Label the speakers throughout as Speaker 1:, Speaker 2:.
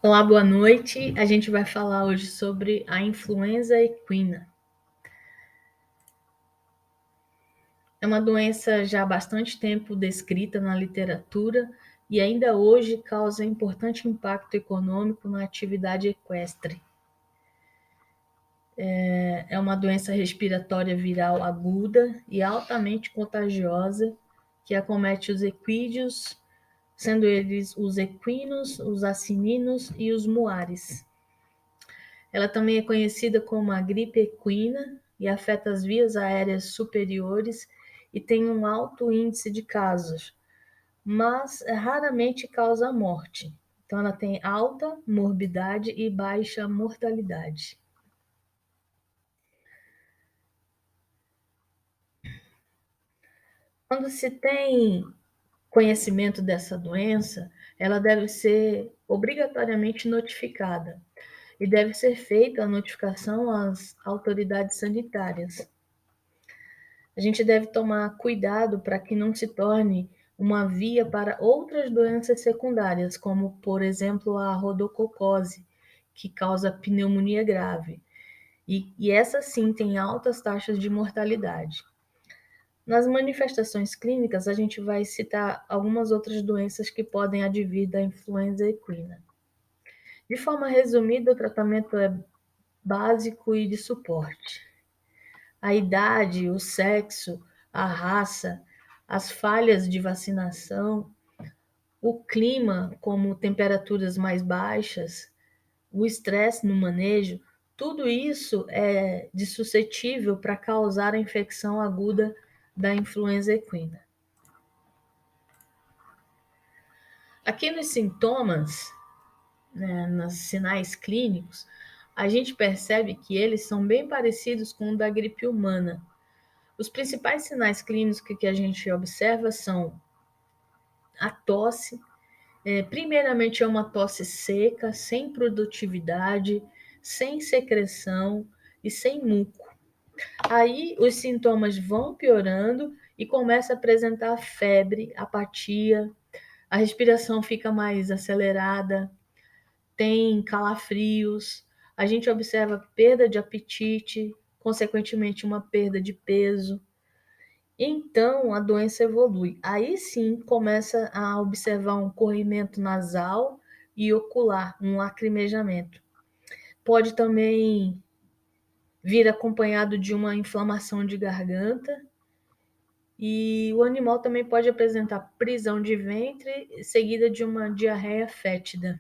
Speaker 1: Olá, boa noite. A gente vai falar hoje sobre a influenza equina. É uma doença já há bastante tempo descrita na literatura e ainda hoje causa importante impacto econômico na atividade equestre. É uma doença respiratória viral aguda e altamente contagiosa que acomete os equídeos, sendo eles os equinos, os acininos e os muares. Ela também é conhecida como a gripe equina e afeta as vias aéreas superiores e tem um alto índice de casos, mas raramente causa morte. Então, ela tem alta morbidade e baixa mortalidade. Quando se tem conhecimento dessa doença, ela deve ser obrigatoriamente notificada e deve ser feita a notificação às autoridades sanitárias. A gente deve tomar cuidado para que não se torne uma via para outras doenças secundárias, como, por exemplo, a rodococose, que causa pneumonia grave. E essa sim tem altas taxas de mortalidade. Nas manifestações clínicas, a gente vai citar algumas outras doenças que podem advir da influenza equina. De forma resumida, o tratamento é básico e de suporte. A idade, o sexo, a raça, as falhas de vacinação, o clima, como temperaturas mais baixas, o estresse no manejo, tudo isso é de suscetível para causar a infecção aguda da influenza equina. Aqui nos sintomas, né, nos sinais clínicos, a gente percebe que eles são bem parecidos com o da gripe humana. Os principais sinais clínicos que a gente observa são a tosse. Primeiramente, é uma tosse seca, sem produtividade, sem secreção e sem muco. Aí os sintomas vão piorando e começa a apresentar febre, apatia, a respiração fica mais acelerada, tem calafrios, a gente observa perda de apetite, consequentemente uma perda de peso. Então a doença evolui. Aí sim começa a observar um corrimento nasal e ocular, um lacrimejamento. Pode também vir acompanhado de uma inflamação de garganta e o animal também pode apresentar prisão de ventre seguida de uma diarreia fétida.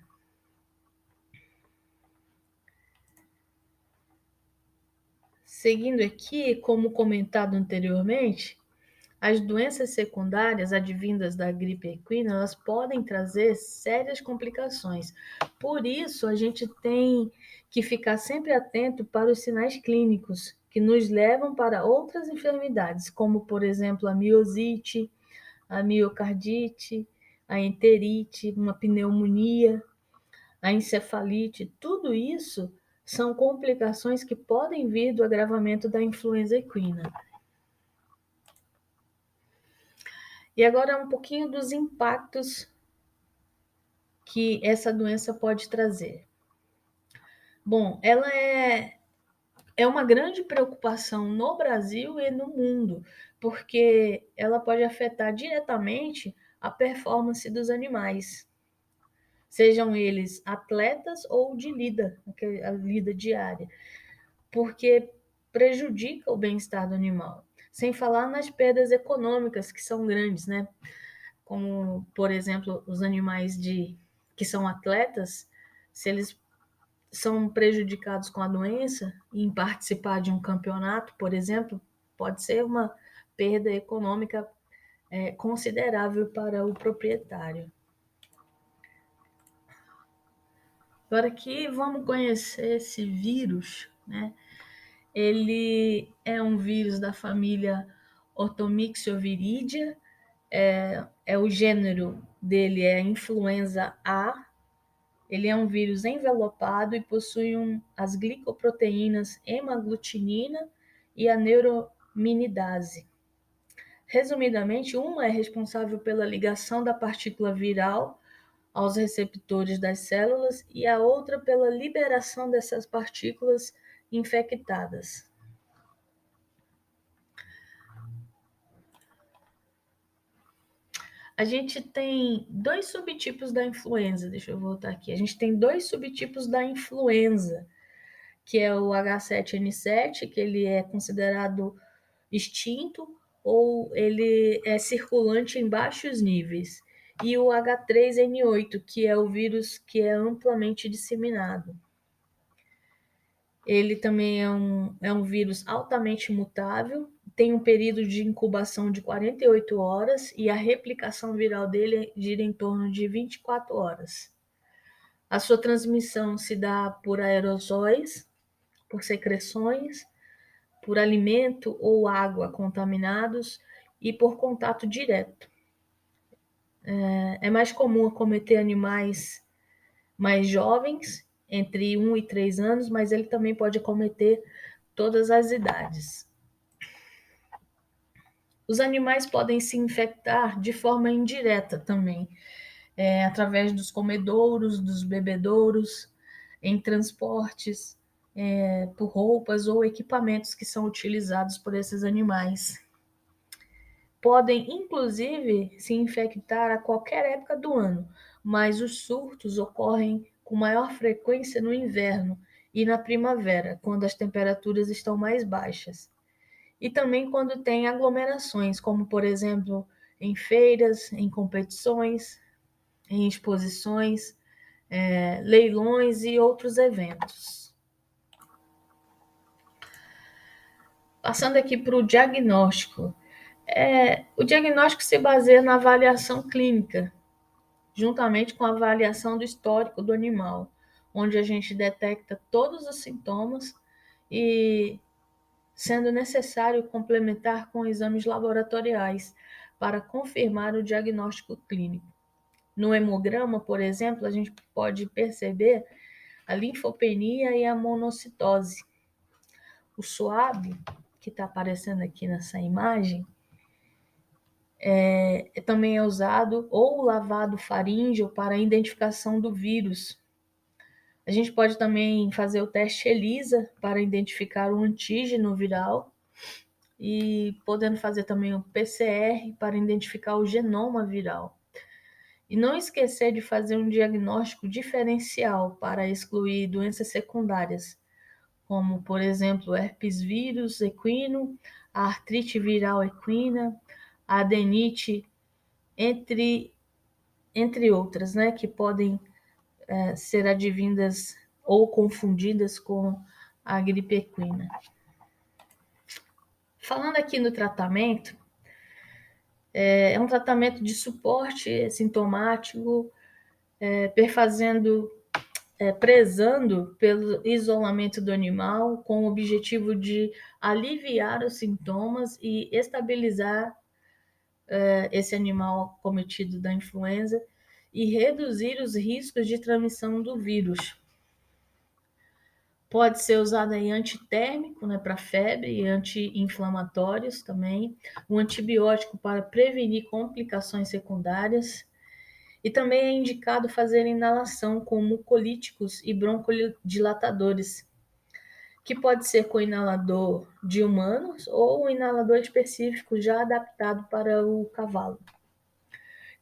Speaker 1: Seguindo aqui, como comentado anteriormente, as doenças secundárias advindas da gripe equina, elas podem trazer sérias complicações. Por isso, a gente tem que ficar sempre atento para os sinais clínicos que nos levam para outras enfermidades, como, por exemplo, a miosite, a miocardite, a enterite, uma pneumonia, a encefalite. Tudo isso são complicações que podem vir do agravamento da influenza equina. E agora um pouquinho dos impactos que essa doença pode trazer. Bom, ela é uma grande preocupação no Brasil e no mundo, porque ela pode afetar diretamente a performance dos animais, sejam eles atletas ou de lida, a lida diária, porque prejudica o bem-estar do animal. Sem falar nas perdas econômicas, que são grandes, né? Como, por exemplo, os animais que são atletas, se eles são prejudicados com a doença em participar de um campeonato, por exemplo, pode ser uma perda econômica considerável para o proprietário. Agora aqui vamos conhecer esse vírus, né? Ele é um vírus da família Otomyxoviridia, o gênero dele é influenza A. Ele é um vírus envelopado e possui as glicoproteínas hemaglutinina e a neuraminidase. Resumidamente, uma é responsável pela ligação da partícula viral aos receptores das células e a outra pela liberação dessas partículas infectadas. A gente tem dois subtipos da influenza. Deixa eu voltar aqui. A gente tem dois subtipos da influenza, que é o H7N7, que ele é considerado extinto ou ele é circulante em baixos níveis, e o H3N8, que é o vírus que é amplamente disseminado. Ele também é um vírus altamente mutável, tem um período de incubação de 48 horas e a replicação viral dele gira em torno de 24 horas. A sua transmissão se dá por aerossóis, por secreções, por alimento ou água contaminados e por contato direto. É mais comum acometer animais mais jovens, entre 1 e 3 anos, mas ele também pode acometer todas as idades. Os animais podem se infectar de forma indireta também, através dos comedouros, dos bebedouros, em transportes, por roupas ou equipamentos que são utilizados por esses animais. Podem, inclusive, se infectar a qualquer época do ano, mas os surtos ocorrem com maior frequência no inverno e na primavera, quando as temperaturas estão mais baixas. E também quando tem aglomerações, como, por exemplo, em feiras, em competições, em exposições, leilões e outros eventos. Passando aqui para o diagnóstico. O diagnóstico se baseia na avaliação clínica, juntamente com a avaliação do histórico do animal, onde a gente detecta todos os sintomas e, sendo necessário, complementar com exames laboratoriais para confirmar o diagnóstico clínico. No hemograma, por exemplo, a gente pode perceber a linfopenia e a monocitose. O SWAB, que está aparecendo aqui nessa imagem, também é usado, ou o lavado faríngeo para a identificação do vírus. A gente pode também fazer o teste ELISA para identificar o antígeno viral e podendo fazer também o PCR para identificar o genoma viral. E não esquecer de fazer um diagnóstico diferencial para excluir doenças secundárias, como, por exemplo, herpes vírus equino, a artrite viral equina, a adenite, entre outras, né, que podem ser advindas ou confundidas com a gripe equina. Falando aqui no tratamento, é um tratamento de suporte sintomático, prezando pelo isolamento do animal, com o objetivo de aliviar os sintomas e estabilizar esse animal acometido da influenza e reduzir os riscos de transmissão do vírus. Pode ser usado aí antitérmico, né, para febre, e anti-inflamatórios também, um antibiótico para prevenir complicações secundárias, e também é indicado fazer inalação com mucolíticos e broncodilatadores, que pode ser com inalador de humanos ou um inalador específico já adaptado para o cavalo.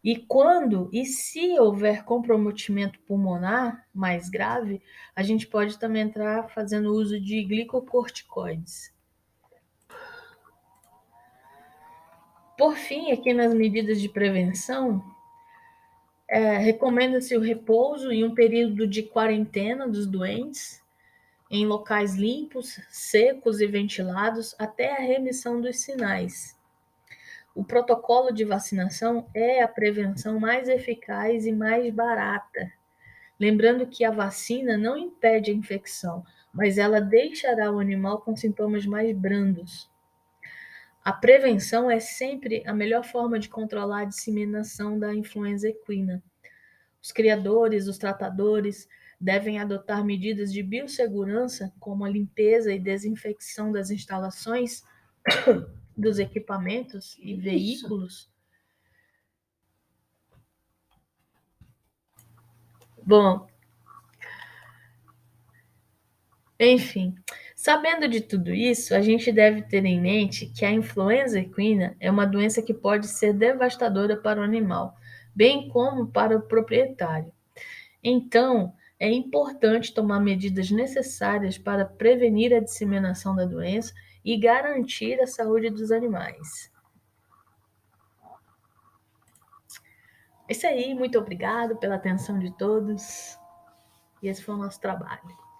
Speaker 1: E quando e se houver comprometimento pulmonar mais grave, a gente pode também entrar fazendo uso de glicocorticoides. Por fim, aqui nas medidas de prevenção, recomenda-se o repouso e um período de quarentena dos doentes em locais limpos, secos e ventilados até a remissão dos sinais. O protocolo de vacinação é a prevenção mais eficaz e mais barata. Lembrando que a vacina não impede a infecção, mas ela deixará o animal com sintomas mais brandos. A prevenção é sempre a melhor forma de controlar a disseminação da influenza equina. Os criadores, os tratadores, devem adotar medidas de biossegurança, como a limpeza e desinfecção das instalações, dos equipamentos e veículos. Bom, enfim, sabendo de tudo isso, a gente deve ter em mente que a influenza equina é uma doença que pode ser devastadora para o animal, bem como para o proprietário. Então, é importante tomar medidas necessárias para prevenir a disseminação da doença e garantir a saúde dos animais. É isso aí, muito obrigado pela atenção de todos. E esse foi o nosso trabalho.